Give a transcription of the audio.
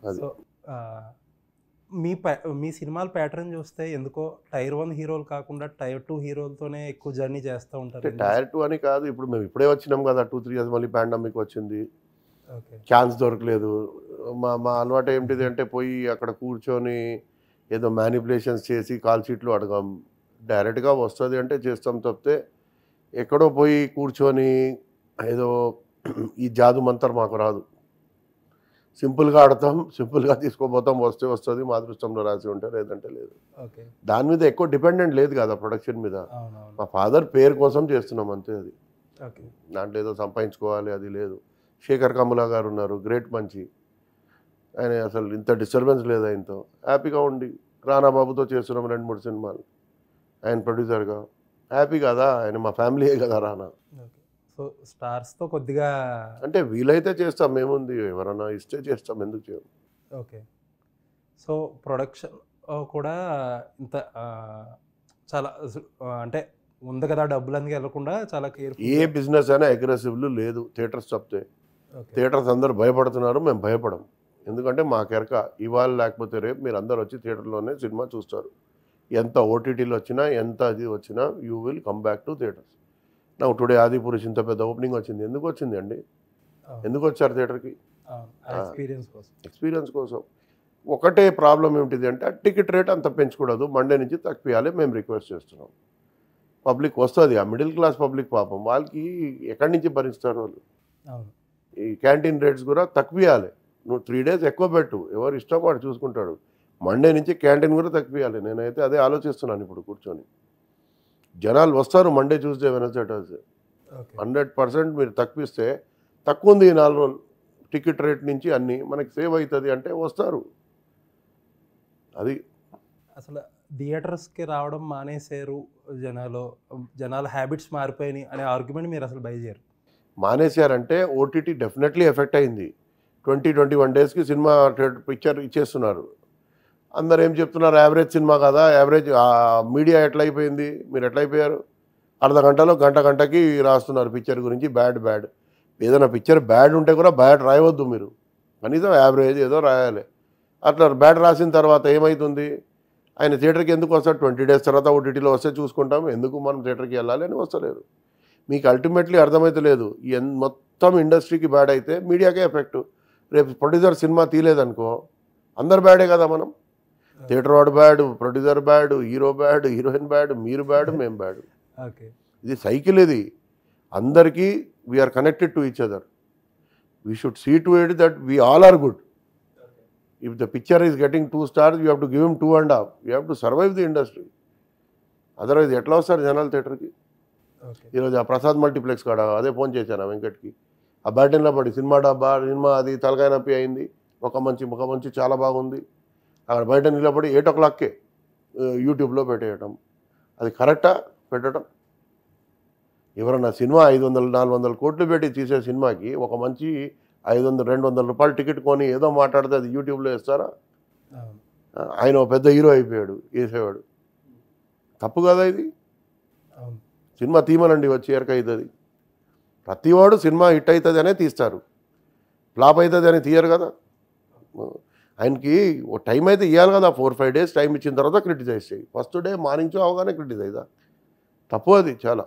అది. సో మీ మీ సినిమాల ప్యాటర్న్ చూస్తే ఎందుకో టైర్ 1 హీరోలు కాకుండా టైర్ 2 హీరోలతోనే ఎక్కువ జర్నీ చేస్తూ ఉంటారు. అంటే టైర్ 2 అని కాదు. ఇప్పుడు మేము ఇప్పుడే వచ్చినాం కదా! 2, 3 ఇయర్స్ మళ్ళీ పాండమిక్ వచ్చింది. ఓకే. ఛాన్స్ దొరకలేదు. మా మా అలవాటు ఏంటిది అంటే పోయి అక్కడ కూర్చొని ఏదో మ్యానిపులేషన్స్ చేసి కాల్ షీట్లు అడగాం. డైరెక్ట్‌గా వస్తది అంటే చేస్తాం తప్పితే ఎక్కడో పోయి కూర్చొని ఏదో ఈ జాదు మంతర్ మాకు రాదు. సింపుల్‌గా ఆడతాం, సింపుల్‌గా తీసుకోపోతాం. వస్తే వస్తది. మా అదృష్టంలో రాసి ఉంటే లేదంటే లేదు. ఓకే. దాని మీద ఎక్కువ డిపెండెంట్ లేదు కదా ప్రొడక్షన్ మీద. అవునవును. మా ఫాదర్ పేరు కోసం చేస్తున్నాం అంతే అది. ఓకే. దాంట్లో ఏదో సంపాదించుకోవాలి అది లేదు. శేఖర్ కమ్ముల గారు ఉన్నారు. గ్రేట్ మంచి. ఆయన అసలు ఇంత డిస్టర్బెన్స్ లేదు ఆయనతో. హ్యాపీగా ఉండి రానా బాబుతో చేస్తున్నాం 2, 3 సినిమాలు. ఆయన ప్రొడ్యూసర్‌గా. హ్యాపీ కదా! ఆయన మా ఫ్యామిలీయే కదా రానా. ఓకే. సో స్టార్స్‌తో కొద్దిగా అంటే వీలైతే చేస్తాం ఏముంది. ఎవరన్నా ఇస్తే చేస్తాం ఎందుకు చేయం. ఓకే. సో ప్రొడక్షన్ కూడా ఇంత చాలా అంటే ఉంది కదా డబ్బులని వెళ్ళకుండా చాలా కేర్‌ఫుల్. ఏ బిజినెస్ అయినా అగ్రెసివ్‌లు లేదు. థియేటర్స్ తప్పితే. ఓకే. థియేటర్స్ అందరూ భయపడుతున్నారు. మేము భయపడం. ఎందుకంటే మాకెరక ఇవాళ లేకపోతే రేపు మీరు అందరూ వచ్చి థియేటర్‌లోనే సినిమా చూస్తారు. ఎంత ఓటీటీలో వచ్చినా, ఎంత అది వచ్చినా you will come back to theatres. Now today Adipurush ఇంత పెద్ద ఓపెనింగ్ వచ్చింది. ఎందుకు వచ్చిందండి? అవును. ఎందుకు వచ్చారు థియేటర్‌కి? అవును. ఆ ఎక్స్‌పీరియన్స్ కోసం. ఎక్స్‌పీరియన్స్ కోసం. ఒకటే ప్రాబ్లమ్ ఏమిటిది అంటే టికెట్ రేట్ అంత పెంచకూడదు. మండే నుంచి తగ్గిపియాలి మేము రిక్వెస్ట్ చేస్తున్నాం. పబ్లిక్ వస్తది. ఆ మిడిల్ క్లాస్ పబ్లిక్ పాపం వాళ్ళకి ఎక్కడి నుంచి భరిస్తారు వాళ్ళు? అవును. ఈ క్యాంటీన్ రేట్స్ కూడా తగ్గిపియాలి. నువ్వు 3 డేస్ ఎక్కువ పెట్టు. ఎవరు ఇష్టం వాడు చూసుకుంటాడు. మండే నుంచి క్యాంటీన్ కూడా తగ్గిపియాలి. నేనైతే అదే ఆలోచిస్తున్నాను ఇప్పుడు కూర్చొని. జనాలు వస్తారు Monday, Tuesday, Wednesday, Thursday. Okay. 100% మీరు తగ్గిస్తే తక్కువ ఉంది ఈ 4 రోజులు. టికెట్ రేట్ నుంచి అన్నీ మనకి సేవ్ అవుతుంది అంటే వస్తారు. అది. అసలు థియేటర్స్‌కి రావడం మానేశారు జనాలు. జనాల హ్యాబిట్స్ మారిపోయినాయి అనే ఆర్గ్యుమెంట్ మీరు అసలు బై చేయరు. మానేశారంటే ఓటీటీ డెఫినెట్లీ ఎఫెక్ట్ అయింది. 20, 21 డేస్‌కి సినిమా పిక్చర్ ఇచ్చేస్తున్నారు. అందరూ ఏం చెప్తున్నారు యావరేజ్ సినిమా కదా! యావరేజ్ మీడియా ఎట్లయిపోయింది? మీరు ఎట్లయిపోయారు? అర్ధ గంటలో గంటకి రాస్తున్నారు పిక్చర్ గురించి బ్యాడ్. ఏదైనా పిక్చర్ బ్యాడ్ ఉంటే కూడా బ్యాడ్ రాయవద్దు మీరు. కనీసం యావరేజ్ ఏదో రాయాలి. అట్లా బ్యాడ్ రాసిన తర్వాత ఏమవుతుంది? ఆయన థియేటర్‌కి ఎందుకు వస్తాడు? 20 డేస్ తర్వాత ఓటీటీలో వస్తే చూసుకుంటాం. ఎందుకు మనం థియేటర్‌కి వెళ్ళాలి అని వస్తలేరు. మీకు అల్టిమేట్లీ అర్థమైతలేదు. మొత్తం ఇండస్ట్రీకి బ్యాడ్ అయితే మీడియాకే ఎఫెక్ట్. రేపు ప్రొడ్యూసర్ సినిమా తీయలేదనుకో అందరు బ్యాడే కదా మనం. థియేటర్ వాడు bad, producer bad, hero bad, heroine bad, మీరు బ్యాడ్, మేము బ్యాడ్. ఓకే. ఇది సైకిల్ ఇది. అందరికీ we are connected to each other. We should see to it that we all are good. If the picture is getting 2 stars, you have to give him 2.5. You have to survive the industry. Otherwise ఎట్లా వస్తారు జనాలు థియేటర్కి? Okay. ఈరోజు ఆ Prasad multiplex కాడ అదే phone చేశాను ఆ వెంకట్కి. ఆ బ్యాటిన్లో పడి సినిమా డబ్బా సినిమా అది తలకాయ నొప్పి అయింది. ఒక మంచి చాలా బాగుంది. అక్కడ బయట నిలబడి 8 o'clockకే యూట్యూబ్లో పెట్టేయటం. అది కరెక్టా పెట్టడం? ఎవరన్నా సినిమా 500, 400 కోట్లు పెట్టి తీసే సినిమాకి ఒక మంచి 500, 200 రూపాయలు టికెట్ కొని ఏదో మాట్లాడితే అది యూట్యూబ్లో వేస్తారా? అవును. ఆయన ఒక పెద్ద హీరో అయిపోయాడు వేసేవాడు. తప్పు కదా ఇది? అవును. సినిమా తీయమనండి వచ్చి ఎరకవుతుంది. ప్రతివాడు సినిమా హిట్ అవుతుంది అనే తీస్తారు. ఫ్లాప్ అవుతుంది అని తీయరు కదా. ఆయనకి ఓ టైం అయితే ఇవ్వాలి కదా. 4, 5 days టైం ఇచ్చిన తర్వాత క్రిటిసైజ్ చేయి. ఫస్ట్ డే మార్నింగ్ షో అవగానే క్రిటిసైజా? తప్పు అది చాలా.